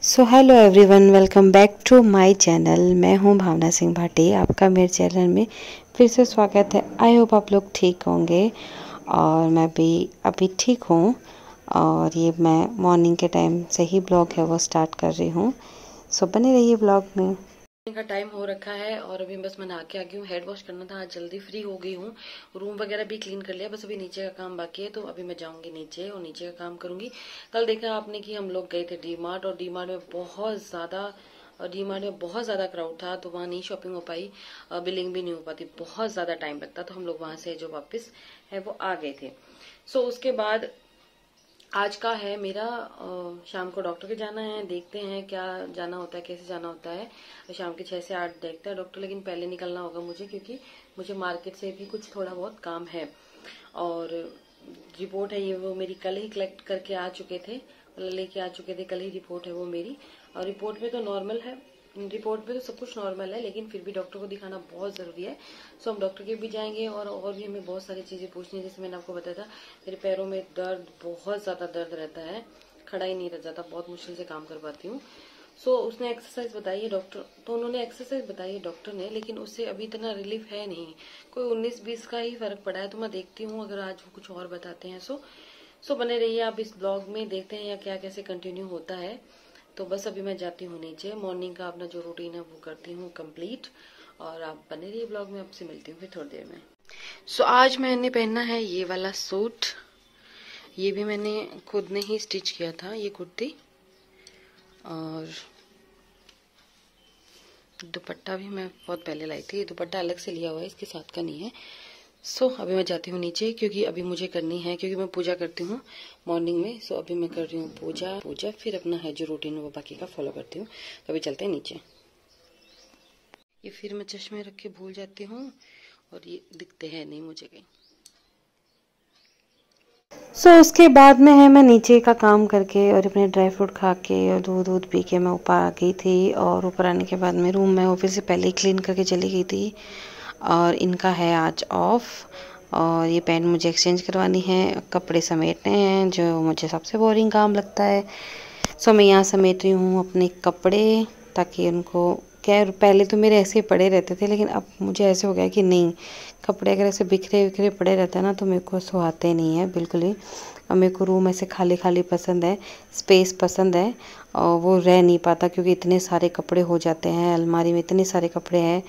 So hello everyone, welcome back to my channel. मैं हूं भावना सिंह भाटी। आपका मेरे चैनल में फिर से स्वागत है। आई होप आप लोग ठीक होंगे और मैं भी अभी ठीक हूं। और ये मैं मॉर्निंग के टाइम से ही ब्लॉग है वो स्टार्ट कर रही हूं। सो बने रहिए ब्लॉग में। का टाइम हो रखा है और अभी बस मैं नहा के आ गई हूँ। हेड वॉश करना था, आज जल्दी फ्री हो गई हूँ। रूम वगैरह भी क्लीन कर लिया, बस अभी नीचे का काम बाकी है। तो अभी मैं जाऊंगी नीचे और नीचे का काम करूंगी। कल देखा आपने कि हम लोग गए थे डी मार्ट, और डी मार्ट में बहुत ज्यादा क्राउड था, तो वहां नहीं शॉपिंग हो पाई, बिलिंग भी नहीं हो पाती, बहुत ज्यादा टाइम लगता। तो हम लोग वहां से जो वापस है वो आ गए थे। सो उसके बाद आज का है मेरा शाम को डॉक्टर के जाना है। देखते हैं क्या जाना होता है, कैसे जाना होता है। शाम के 6 से 8 देखता है डॉक्टर, लेकिन पहले निकलना होगा मुझे, क्योंकि मुझे मार्केट से भी कुछ थोड़ा बहुत काम है। और रिपोर्ट है ये वो मेरी कल ही कलेक्ट करके आ चुके थे, मतलब लेके आ चुके थे, कल ही रिपोर्ट है वो मेरी। और रिपोर्ट में तो नॉर्मल है, रिपोर्ट में तो सब कुछ नॉर्मल है, लेकिन फिर भी डॉक्टर को दिखाना बहुत जरूरी है। सो हम डॉक्टर के भी जाएंगे और भी हमें बहुत सारी चीजें पूछनी है। जैसे मैंने आपको बताया था, मेरे पैरों में दर्द, बहुत ज्यादा दर्द रहता है, खड़ा ही नहीं रह जाता, बहुत मुश्किल से काम कर पाती हूँ। सो उसने एक्सरसाइज बताई है डॉक्टर, तो उन्होंने एक्सरसाइज बताई है डॉक्टर ने, लेकिन उससे अभी इतना रिलीफ है नहीं, कोई 19-20 का ही फर्क पड़ा है। तो मैं देखती हूँ अगर आज वो कुछ और बताते हैं। सो बने रहिए आप इस ब्लॉग में, देखते हैं या क्या कैसे कंटिन्यू होता है। तो बस अभी मैं जाती हूँ नीचे, मॉर्निंग का अपना जो रूटीन है वो करती हूँ कंप्लीट, और आप बने रहिए ब्लॉग में। आपसे मिलती हूँ फिर थोड़ी देर में। सो आज मैंने पहनना है ये वाला सूट, ये भी मैंने खुद ने ही स्टिच किया था, ये कुर्ती। और दुपट्टा भी मैं बहुत पहले लाई थी, ये दुपट्टा अलग से लिया हुआ है, इसके साथ का नहीं है। सो अभी मैं जाती हूँ नीचे, क्योंकि अभी मुझे करनी है, क्योंकि मैं पूजा करती हूँ मॉर्निंग में। सो अभी मैं कर रही हूँ पूजा, फिर अपना है जो रूटीन है वो बाकी का फॉलो करती हूँ। तो अभी चलते हैं नीचे। ये फिर मैं चश्मे रख के भूल जाती हूँ और ये दिखते हैं नहीं मुझे कहीं। सो उसके बाद में है मैं नीचे का काम करके और अपने ड्राई फ्रूट खा के और दूध पी के मैं ऊपर आ गई थी। और ऊपर आने के बाद में रूम में ऑफिस से पहले ही क्लीन करके चली गई थी। और इनका है आज ऑफ, और ये पैंट मुझे एक्सचेंज करवानी है, कपड़े समेटने हैं जो मुझे सबसे बोरिंग काम लगता है। सो मैं यहाँ समेट रही हूँ अपने कपड़े, ताकि उनको क्या, पहले तो मेरे ऐसे ही पड़े रहते थे, लेकिन अब मुझे ऐसे हो गया कि नहीं, कपड़े अगर ऐसे बिखरे बिखरे पड़े रहते हैं ना तो मेरे को सुहाते नहीं है बिल्कुल ही। और मेरे को रूम ऐसे खाली खाली पसंद है, स्पेस पसंद है, और वो रह नहीं पाता क्योंकि इतने सारे कपड़े हो जाते हैं, अलमारी में इतने सारे कपड़े हैं।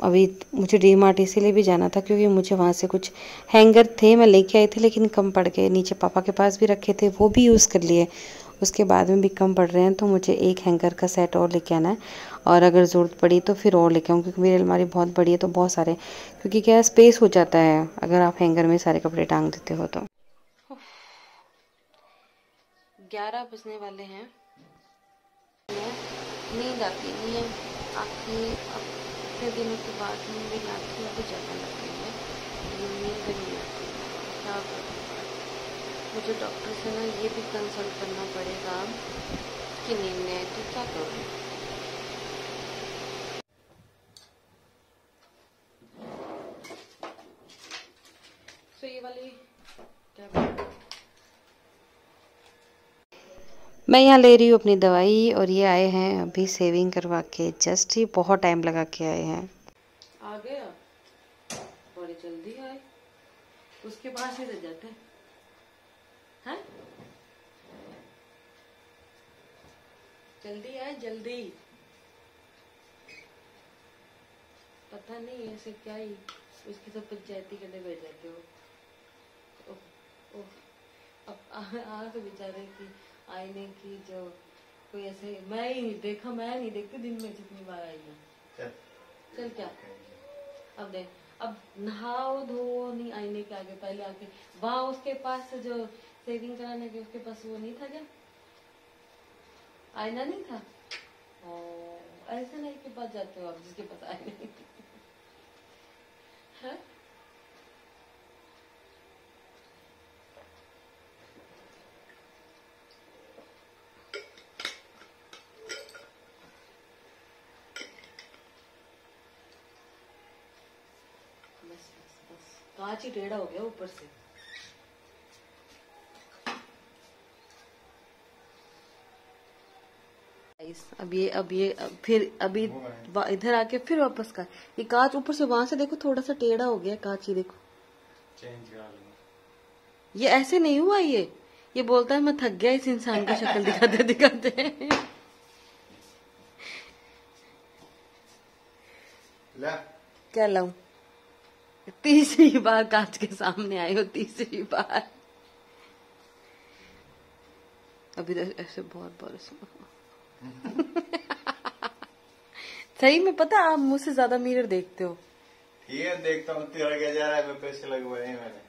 अभी मुझे डी मार्ट इसीलिए भी जाना था क्योंकि मुझे वहाँ से कुछ हैंगर थे, मैं लेके आई थी, लेकिन कम पड़ गए। नीचे पापा के पास भी रखे थे, वो भी यूज़ कर लिए, उसके बाद में भी कम पड़ रहे हैं। तो मुझे एक हैंगर का सेट और लेके आना है, और अगर ज़रूरत पड़ी तो फिर और लेके आऊँ, क्योंकि मेरी अलमारी बहुत बड़ी है, तो बहुत सारे, क्योंकि क्या स्पेस हो जाता है अगर आप हैंगर में सारे कपड़े टांग देते हो तो। 11 बजने वाले हैं, नींद आती नहीं है। आखिर अब इतने दिनों के बाद नींद भी आती है तो ज़्यादा लगती है, नींद नहीं आती, क्या करूँ। मुझे डॉक्टर से ना ये भी कंसल्ट करना पड़ेगा कि नींद नहीं आए तो क्या करूँ। तो ये वाली क्या, मैं यहाँ ले रही हूँ अपनी दवाई, और ये आए हैं अभी सेविंग करवा के, जस्ट ही बहुत टाइम लगा के आए हैं। आ गया, बड़ी जल्दी आए, उसके पास ही रह जाते हैं। जल्दी आए, जल्दी, पता नहीं ऐसे क्या ही उसकी सब पंचायती करने बैठ जाते हो। ओह, ओह, अब आ तो बेचारे की आईने की जो कोई ऐसे, मैं ही नहीं देखा, मैं नहीं देखती दिन में जितनी बार आई है। चल क्या, अब देख, अब नहाओ धो नहीं आईने के आगे, पहले आके वहां उसके पास जो सेविंग कराने के उसके पास वो नहीं था क्या, आईना नहीं था। ऐसे नहीं के पास जाते हो आप जिसके पास आईना नहीं है। बस कांच ही टेढ़ा हो गया ऊपर से। गाइस। अब फिर अभी इधर आके फिर वापस का ये कांच ऊपर से वहां से देखो थोड़ा सा टेढ़ा हो गया कांच, ये देखो चेंज करा लूंगा। ये ऐसे नहीं हुआ। ये बोलता है मैं थक गया इस इंसान की शक्ल दिखाते दिखाते। क्या लाऊं? तीसरी बार कांच के सामने आई हो, तीसरी बार। अभी तो ऐसे बहुत बरस सही में पता आप मुझसे ज्यादा मिरर देखते हो। ठीक है देखता हूँ, तेरा क्या जा रहा है, मैं पैसे लगवाए हैं मैंने।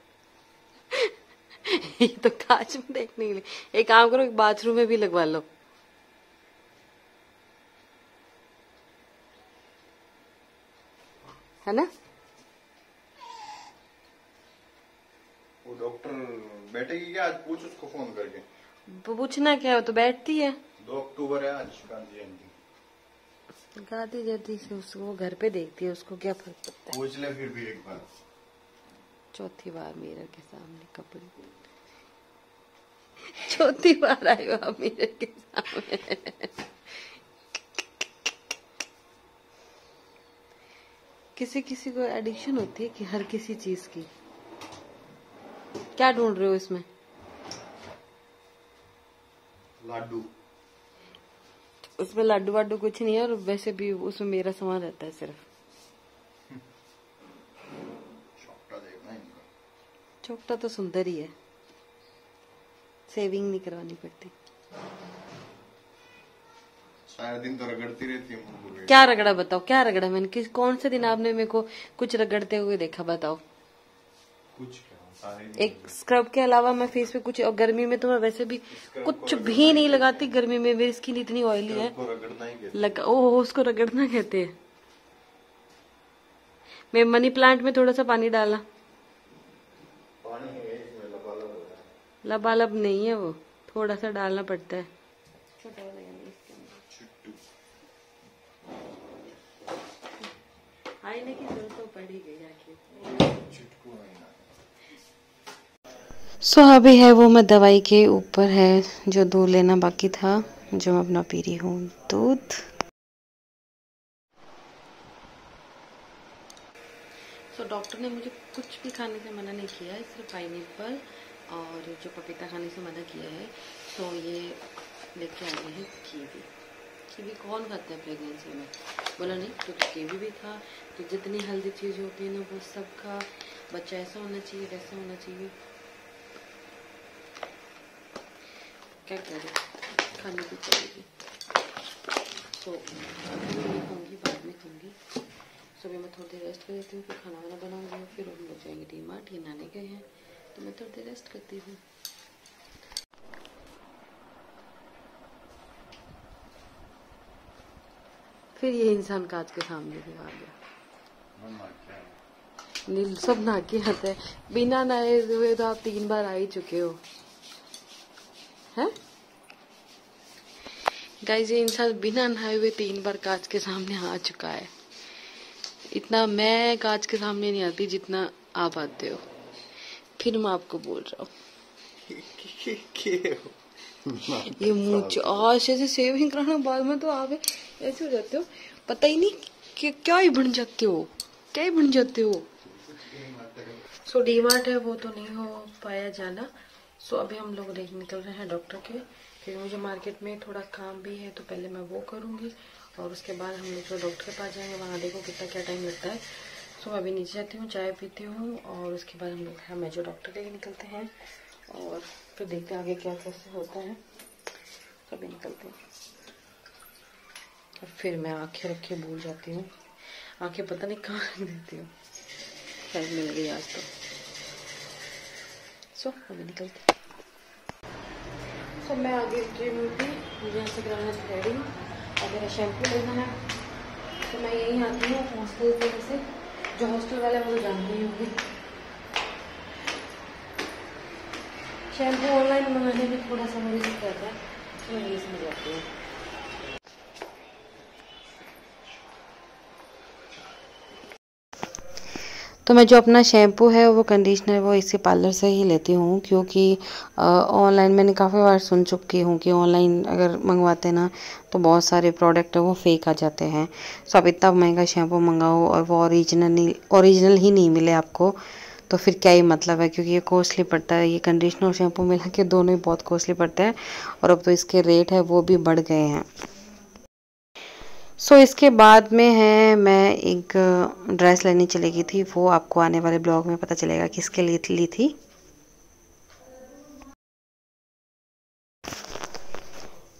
ये तो कांच में देखने के लिए। एक काम करो, एक बाथरूम में भी लगवा लो। है ना? वो डॉक्टर बैठेगी क्या आज? पूछ उसको फोन करके। पूछना क्या है, वो तो बैठती है। 2 अक्टूबर है आज गांधी जयंती। गांधी जयंती से उसको वो घर पे देखती है, उसको क्या फर्क पड़ता है। पूछ ले फिर भी एक बार। चौथी बार मिरर के सामने कपड़े, चौथी बार आई हो आप मिरर के सामने। किसी किसी को एडिक्शन होती है कि हर किसी चीज की। क्या ढूंढ रहे हो इसमें? लाडू। उसमें लड्डू वाडू कुछ नहीं है, और वैसे भी उसमें मेरा सामान रहता है सिर्फ। चौकटा देखना इनका। चौकटा तो सुंदर ही है, सेविंग नहीं करवानी पड़ती। सारा दिन तो रगड़ती रहती है। क्या रगड़ा बताओ, क्या रगड़ा मैंने? कौन से दिन आपने मेरे को कुछ रगड़ते हुए देखा, बताओ? कुछ सारे एक स्क्रब के अलावा मैं फेस पे कुछ, और गर्मी में तो मैं वैसे भी कुछ भी नहीं लगाती। गर्मी में मेरी स्किन इतनी ऑयली है। उसको रगड़ना कहते हैं। मैं मनी प्लांट में थोड़ा सा पानी डाला, लबालब नहीं है वो, थोड़ा सा डालना पड़ता है। आईने की जरूरत तो पड़ ही गई आखिर। सो अभी है वो मैं दवाई के ऊपर है, जो दूध लेना बाकी था, जो मैं अपना पी रही हूँ दूध। सो डॉक्टर ने मुझे कुछ भी खाने से मना नहीं किया है, सिर्फ पाइनएप्पल और जो पपीता खाने से मना किया है। सो ये लेके आ गए हैं कीवी। कीवी कौन खाता है प्रेगनेंसी में? बोला नहीं तो कीवी भी खा, तो जितनी हेल्दी चीज़ होती है ना वो सब खा। बच्चा ऐसा होना चाहिए, वैसा होना चाहिए। क्या करें, खाने की पड़ेगी। तो अभी नहीं खाऊंगी, बाद में खाऊंगी। सुबह मैं थोड़ी देर रेस्ट कर देती हूँ, फिर खाना वाना बनाऊंगी, फिर हम लोग जाएंगे डीमार्ट। ये नहाने गए हैं तो मैं थोड़ी देर रेस्ट करती हूँ। फिर ये इंसान कांच के सामने भी आ गया। नील सब नहा के आते हैं, बिना नहाए हुए तो आप 3 बार आ ही चुके हो। हैं गाइस, ये इंसान बिना नहाए हुए 3 बार कांच के सामने आ चुका है। इतना मैं कांच के सामने नहीं आती जितना आप आते हो। फिर मैं आपको बोल रहा हूँ, ये मुझ आज से सेविंग कराना, बाद में तो आप ऐसे हो जाते हो, पता ही नहीं कि क्या ही बन जाते हो, क्या ही बन जाते हो। सो डीमार्ट है वो तो नहीं हो पाया जाना। सो अभी हम लोग निकल रहे हैं डॉक्टर के, क्योंकि मुझे मार्केट में थोड़ा काम भी है, तो पहले मैं वो करूँगी और उसके बाद हम लोग डॉक्टर के पास जाएंगे। वहाँ देखो कितना क्या टाइम लगता है। सो अभी नीचे जाती हूँ, चाय पीती हूँ, और उसके बाद हम लोग मेजो डॉक्टर के लिए निकलते हैं, और फिर देखते हैं आगे क्या कैसे होता है। अभी निकलते हैं। और फिर मैं आंखें रखे भूल जाती हूँ, आंखें पता नहीं कहाँ रख देती हूँ, शायद मिल गई आज तो। सो अभी निकलते हैं। सो मैं आगे ट्रेन में थी, मुझे यहाँ से कराना है थ्रेडिंग और मेरा शैम्पू लेना है। तो मैं यहीं आती हूँ हॉस्टल से, जो हॉस्टल वाले मुझे जानते ही होंगे। शैम्पू ऑनलाइन मंगाने में थोड़ा सा मुझे दिक्कत रहता है, तो मैं यही समझ जाती हूँ। तो तो मैं जो अपना शैम्पू है वो कंडीशनर वो इसी पार्लर से ही लेती हूँ, क्योंकि ऑनलाइन मैंने काफ़ी बार सुन चुकी हूँ कि ऑनलाइन अगर मंगवाते ना तो बहुत सारे प्रोडक्ट है वो फेक आ जाते हैं। सो आप इतना महंगा शैम्पू मंगाओ और वो ओरिजिनल ही नहीं मिले आपको तो फिर क्या ही मतलब है, क्योंकि ये कॉस्टली पड़ता है। ये कंडीशनर और शैम्पू मिला के दोनों ही बहुत कॉस्टली पड़ते हैं और अब तो इसके रेट है वो भी बढ़ गए हैं। सो इसके बाद में है मैं एक ड्रेस लेने चली गई थी, वो आपको आने वाले ब्लॉग में पता चलेगा किसके लिए ली थी।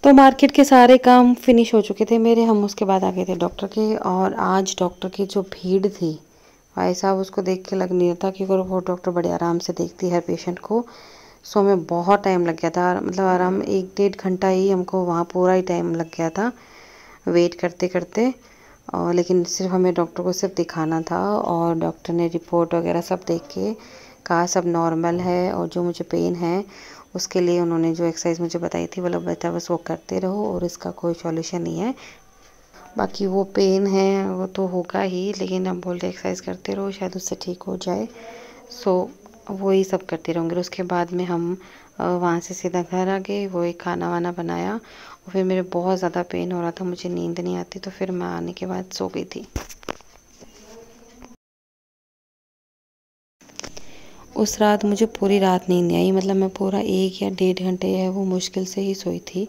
तो मार्केट के सारे काम फिनिश हो चुके थे मेरे, हम उसके बाद आ गए थे डॉक्टर के। और आज डॉक्टर की जो भीड़ थी भाई साहब, उसको देख के लग नहीं रहा था कि वो डॉक्टर बड़े आराम से देखती है पेशेंट को। सो हमें बहुत टाइम लग गया था, मतलब आराम 1-1.5 घंटा ही हमको वहाँ पूरा ही टाइम लग गया था वेट करते करते। और लेकिन सिर्फ हमें डॉक्टर को सिर्फ दिखाना था और डॉक्टर ने रिपोर्ट वगैरह सब देख के कहा सब नॉर्मल है। और जो मुझे पेन है उसके लिए उन्होंने जो एक्सरसाइज मुझे बताई थी बोला बेटा बस वो करते रहो और इसका कोई सॉल्यूशन नहीं है। बाकी वो पेन है वो तो होगा ही, लेकिन अब बोल रहे एक्सरसाइज करते रहो शायद उससे ठीक हो जाए। सो वही सब करते रहूँगी। उसके बाद में हम वहाँ से सीधा घर आ गए, वो एक खाना वाना बनाया और फिर मेरे बहुत ज़्यादा पेन हो रहा था, मुझे नींद नहीं आती, तो फिर मैं आने के बाद सो गई थी। उस रात मुझे पूरी रात नींद नहीं आई, मतलब मैं पूरा 1 या 1.5 घंटे है वो मुश्किल से ही सोई थी,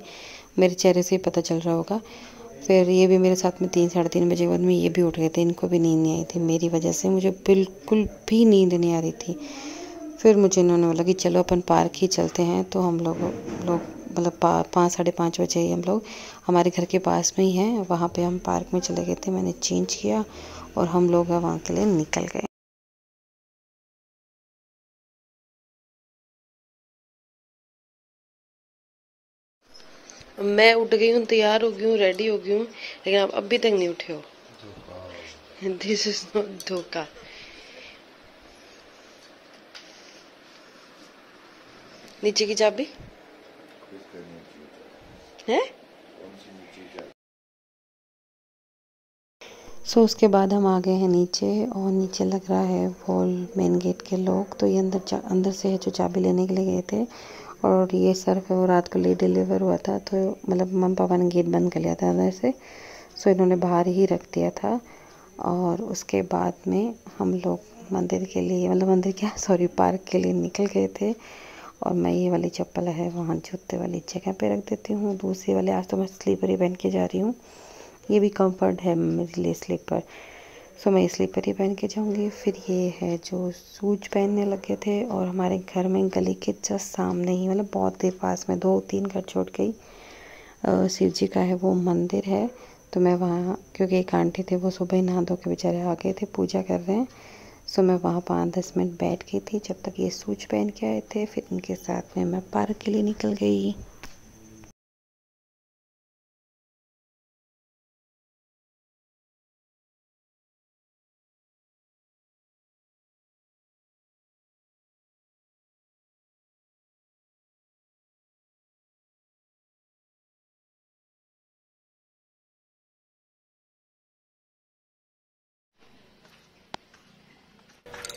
मेरे चेहरे से ही पता चल रहा होगा। फिर ये भी मेरे साथ में 3-3:30 बजे के बाद में ये भी उठ गए थे, इनको भी नींद नहीं आई थी मेरी वजह से, मुझे बिल्कुल भी नींद नहीं आ रही थी। फिर मुझे इन्होंने बोला कि चलो अपन पार्क ही चलते हैं, तो हम लोग मतलब 5-5:30 बजे ही हम लोग हमारे घर के पास में ही हैं वहाँ पे हम पार्क में चले गए थे। मैंने चेंज किया और हम लोग वहाँ के लिए निकल गए। मैं उठ गई हूँ, तैयार हो गई हूँ, रेडी हो गई हूँ, लेकिन आप अभी तक नहीं उठे हो। दिस इज नॉट धोखा। नीचे की चाबी है। सो उसके बाद हम आ गए हैं नीचे और नीचे लग रहा है वॉल मेन गेट के लोग, तो ये अंदर से है जो चाबी लेने के लिए गए थे। और ये सर्फ है वो रात को लेट डिलीवर हुआ था, तो मतलब मम्मी पापा ने गेट बंद कर लिया था अंदर से, सो इन्होंने बाहर ही रख दिया था। और उसके बाद में हम लोग मंदिर के लिए, मतलब मंदिर क्या सॉरी पार्क के लिए निकल गए थे। और मैं ये वाली चप्पल है वहाँ जूते वाली जगह पे रख देती हूँ, दूसरी वाली आज तो मैं स्लीपर ही पहन के जा रही हूँ, ये भी कंफर्ट है मेरे लिए स्लीपर। सो मैं स्लीपर ही पहन के जाऊँगी। फिर ये है जो शूज पहनने लगे थे और हमारे घर में गली के जस्ट सामने ही, मतलब बहुत देर पास में 2-3 घर छोड़ के ही शिव जी का है वो मंदिर है। तो मैं वहाँ, क्योंकि एक आंटी थे वो सुबह ही नहा धो के बेचारे आ गए थे पूजा कर रहे हैं, सो मैं वहाँ 5-10 मिनट बैठ गई थी जब तक ये शूज पहन के आए थे। फिर इनके साथ में मैं पार्क के लिए निकल गई।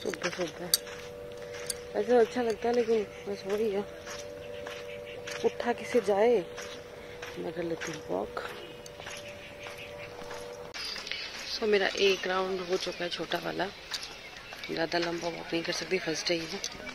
सुबह सुबह ऐसा अच्छा लगता है, लेकिन बस वही है उठा किसे जाए। मैं कर लेती हूँ वॉक। सो मेरा एक राउंड हो चुका है छोटा वाला, ज़्यादा लंबा वॉक नहीं कर सकती, फर्स्ट डे ही है।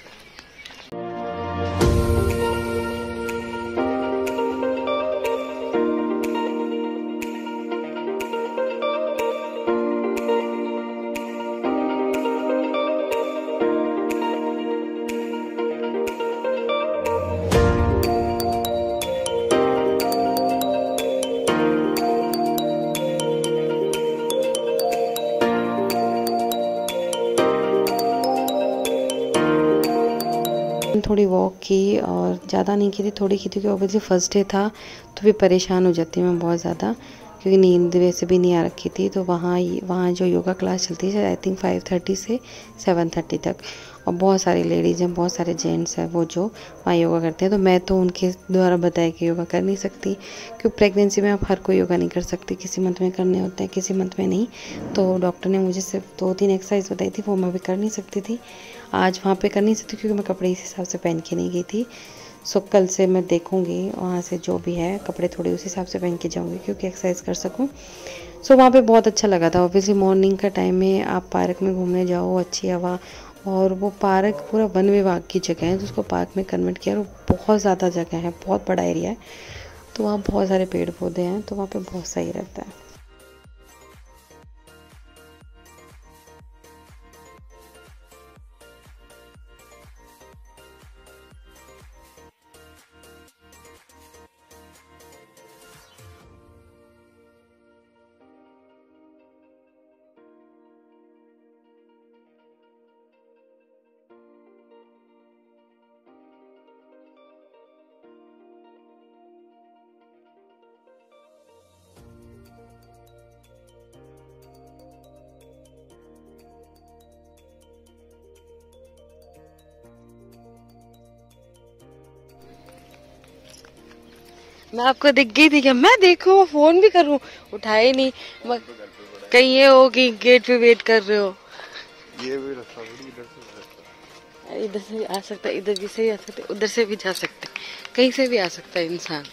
थोड़ी वॉक की और ज़्यादा नहीं की थी, थोड़ी की थी, क्योंकि ऑब्वियसली फर्स्ट डे था तो फिर परेशान हो जाती हूँ मैं बहुत ज़्यादा, क्योंकि नींद वैसे भी नहीं आ रखी थी। तो वहाँ जो योगा क्लास चलती है आई थिंक 5:30 से 7:30 तक, और बहुत सारी लेडीज़ हैं, बहुत सारे जेंट्स हैं वो जो वहाँ योगा करते हैं। तो मैं तो उनके द्वारा बताया कि योगा कर नहीं सकती, क्योंकि प्रेगनेंसी में आप हर कोई योगा नहीं कर सकती, किसी मंथ में करने होते हैं, किसी मंथ में नहीं। तो डॉक्टर ने मुझे सिर्फ 2-3 एक्सरसाइज बताई थी, वो मैं भी कर नहीं सकती थी। आज वहाँ पे कर नहीं सकती क्योंकि मैं कपड़े इस हिसाब से पहन के नहीं गई थी। सो कल से मैं देखूँगी वहाँ से जो भी है कपड़े थोड़े उस हिसाब से पहन के जाऊँगी, क्योंकि एक्सरसाइज कर सकूँ। सो वहाँ पे बहुत अच्छा लगा था। ऑब्वियसली मॉर्निंग का टाइम में आप पार्क में घूमने जाओ, अच्छी हवा, और वो पार्क पूरा वन विभाग की जगह है, तो उसको पार्क में कन्वर्ट किया, और बहुत ज़्यादा जगह है, बहुत बड़ा एरिया है। तो वहाँ बहुत सारे पेड़ पौधे हैं, तो वहाँ पे बहुत सही रहता है। मैं आपको दिख गई थी क्या? मैं देखो वो फोन भी करूं, उठाए नहीं। कहीं ये हो कि गेट पे वेट कर रहे हो। ये भी रास्ता इधर से भी आ सकता है, इधर भी से आ सकते, उधर से भी जा सकते, कहीं से भी आ सकता है इंसान।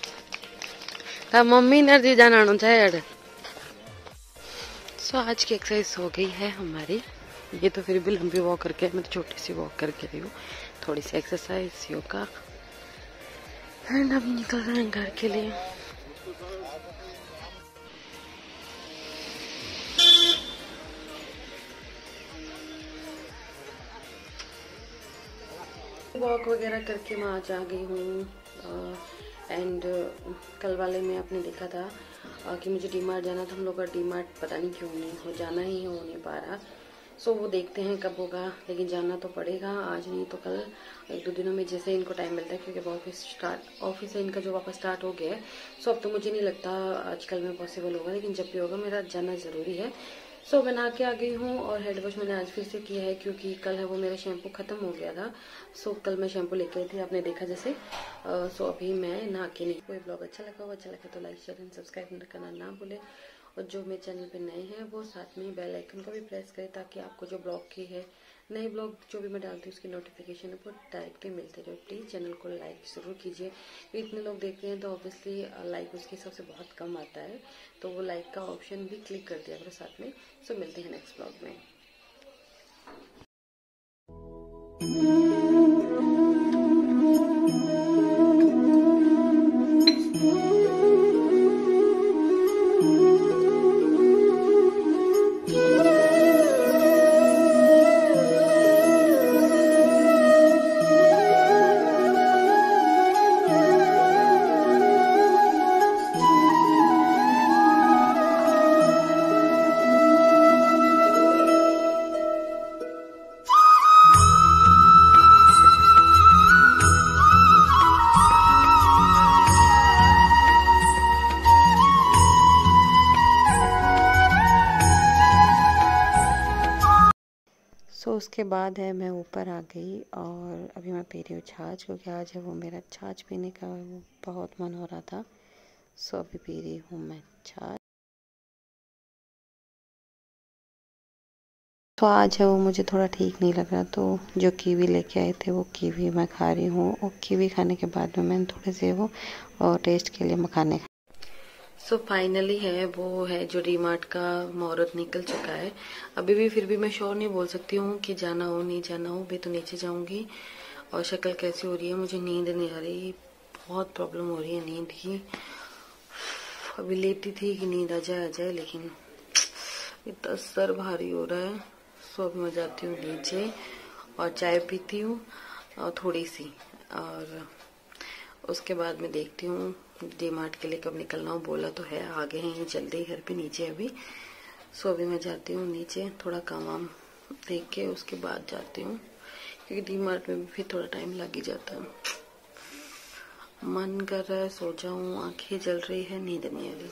ता मम्मी नर्जी जाना चाहे। सो आज की एक्सरसाइज हो गई है हमारी। ये तो फिर भी लंबी वॉक करके, मैं तो छोटी सी वॉक करके रही हूँ, थोड़ी सी एक्सरसाइज योगा, एंड अब निकल रहे हैं घर के लिए। वॉक वगैरह करके मैं आज आ गई हूँ। एंड कल वाले में आपने देखा था कि मुझे डीमार्ट जाना था। हम लोग का डीमार्ट पता नहीं क्यों नहीं हो, जाना ही हो नहीं पा रहा। सो वो देखते हैं कब होगा, लेकिन जाना तो पड़ेगा, आज नहीं तो कल, 1-2 दिनों में जैसे इनको टाइम मिलता है, क्योंकि ऑफिस है इनका जो वापस स्टार्ट हो गया है। सो अब तो मुझे नहीं लगता आजकल में पॉसिबल होगा, लेकिन जब भी होगा मेरा जाना ज़रूरी है। सो मैं नहा के आ गई हूँ, और हेड वॉश मैंने आज फिर से किया है, क्योंकि कल है वो मेरा शैम्पू खत्म हो गया था। सो कल मैं शैम्पू लेके आई थी, आपने देखा जैसे। सो अभी मैं नहा के नहीं। कोई ब्लॉग अच्छा लगे तो लाइक शेयर एंड सब्सक्राइब करना ना भूले, और जो मेरे चैनल पे नए हैं वो साथ में बेल आइकन का भी प्रेस करें, ताकि आपको जो ब्लॉग की है, नए ब्लॉग जो भी मैं डालती हूँ उसकी नोटिफिकेशन वो डायरेक्टली मिलते रहे। प्लीज़ चैनल को लाइक ज़रूर कीजिए, इतने लोग देखते हैं तो ऑब्वियसली लाइक उसके हिसाब से बहुत कम आता है, तो वो लाइक का ऑप्शन भी क्लिक कर दिया करो साथ में। सो मिलते हैं नेक्स्ट ब्लॉग में। सो उसके बाद है मैं ऊपर आ गई, और अभी मैं पी रही हूँ छाछ, क्योंकि आज है वो मेरा छाछ पीने का वो बहुत मन हो रहा था। सो अभी पी रही हूँ मैं छाछ। तो आज है वो मुझे थोड़ा ठीक नहीं लग रहा, तो जो कीवी लेके आए थे वो कीवी मैं खा रही हूँ, और कीवी खाने के बाद में मैंने थोड़े से वो टेस्ट के लिए मखाने। सो फाइनली है वो है जो डीमार्ट का मुहूर्त निकल चुका है। अभी भी फिर भी मैं श्योर नहीं बोल सकती हूँ कि जाना हो नहीं जाना हो, भी तो नीचे जाऊंगी। और शक्ल कैसी हो रही है, मुझे नींद नहीं आ रही, बहुत प्रॉब्लम हो रही है नींद की। अभी लेटी थी कि नींद आ जाए, लेकिन इतना सर भारी हो रहा है। सो अभी मैं जाती हूँ नीचे और चाय पीती हूँ थोड़ी सी, और उसके बाद में देखती हूँ डीमार्ट के लिए कब निकलना हो। बोला तो है आगे हैं जल्दी, घर पे नीचे अभी। सो अभी मैं जाती हूँ नीचे, थोड़ा काम वाम देख के उसके बाद जाती हूँ, क्योंकि डीमार्ट में भी फिर थोड़ा टाइम लग ही जाता है। मन कर रहा है सो जाऊं, आंखें जल रही है, नींद नहीं आ रही।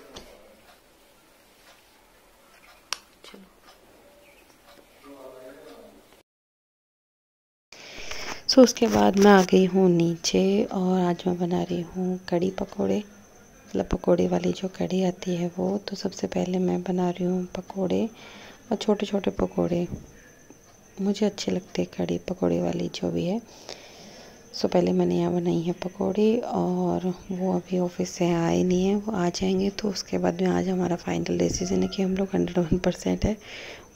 सो उसके बाद मैं आ गई हूँ नीचे और आज मैं बना रही हूँ कड़ी पकोड़े, मतलब पकोड़े वाली जो कड़ी आती है वो। तो सबसे पहले मैं बना रही हूँ पकोड़े, और छोटे छोटे पकोड़े मुझे अच्छे लगते हैं, कड़ी पकोड़े वाली जो भी है। सो पहले मैंने यहाँ बनाई है पकोड़े, और वो अभी ऑफिस से आए नहीं है, वो आ जाएंगे। तो उसके बाद में आज हमारा फाइनल डिसीजन है कि हम लोग 101% है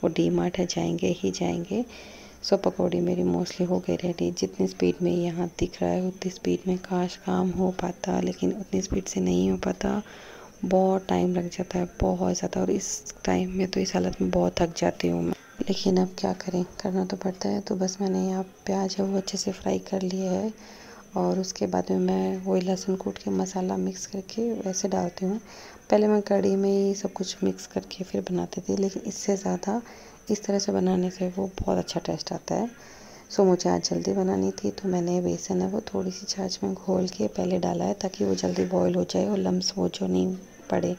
वो डी मार्ट है, जाएंगे ही जाएंगे। सो पकौड़ी मेरी मोस्टली हो गई रेडी। जितनी स्पीड में यहाँ दिख रहा है उतनी स्पीड में काश काम हो पाता, लेकिन उतनी स्पीड से नहीं हो पाता, बहुत टाइम लग जाता है, बहुत ज़्यादा। और इस टाइम में तो इस हालत में बहुत थक जाती हूँ मैं, लेकिन अब क्या करें, करना तो पड़ता है। तो बस मैंने यहाँ प्याज है वो अच्छे से फ्राई कर लिया है, और उसके बाद में मैं वही लहसुन कूट के मसाला मिक्स करके वैसे डालती हूँ। पहले मैं कढ़ी में ही सब कुछ मिक्स करके फिर बनाती थी, लेकिन इससे ज़्यादा इस तरह से बनाने से वो बहुत अच्छा टेस्ट आता है। सो मुझे आज जल्दी बनानी थी, तो मैंने बेसन है वो थोड़ी सी छाछ में घोल के पहले डाला है, ताकि वो जल्दी बॉईल हो जाए और लम्स वो जो नहीं पड़े।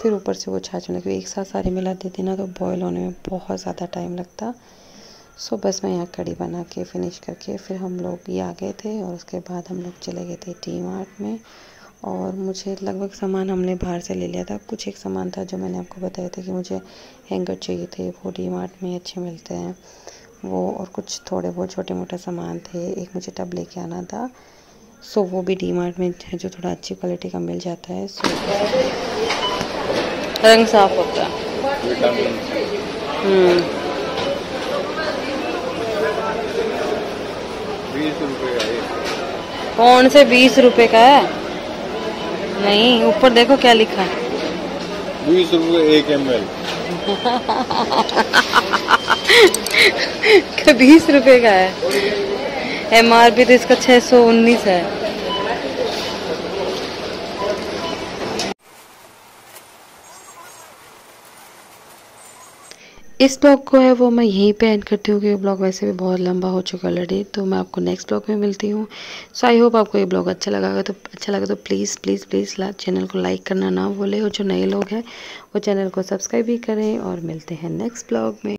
फिर ऊपर से वो छाछ में, क्योंकि एक साथ सारे मिला देती ना तो बॉईल होने में बहुत ज़्यादा टाइम लगता। सो बस मैं यहाँ कड़ी बना के फिनिश करके फिर हम लोग ये आ गए थे, और उसके बाद हम लोग चले गए थे डी मार्ट में। और मुझे लगभग सामान हमने बाहर से ले लिया था। कुछ एक सामान था जो मैंने आपको बताया था कि मुझे हैंगर चाहिए थे, वो डी मार्ट में अच्छे मिलते हैं वो, और कुछ थोड़े बहुत छोटे मोटे सामान थे। एक मुझे टब लेके आना था, सो वो भी डी मार्ट में है जो थोड़ा अच्छी क्वालिटी का मिल जाता है। सो रंग साफ होता है। 20 रुपए का है। कौन से 20 रुपए का है? नहीं, ऊपर देखो क्या लिखा है, 20 रुपए 1 ml। 20 रुपए का है। MRP तो इसका 619 है। इस ब्लॉग को है वो मैं यहीं पे एंड करती हूँ, क्योंकि ब्लॉग वैसे भी बहुत लंबा हो चुका है ऑलरेडी। तो मैं आपको नेक्स्ट ब्लॉग में मिलती हूँ। सो आई होप आपको ये ब्लॉग अच्छा लगा तो प्लीज़ प्लीज़ प्लीज़ चैनल को लाइक करना ना भूलें, और जो नए लोग हैं वो चैनल को सब्सक्राइब भी करें। और मिलते हैं नेक्स्ट ब्लॉग में।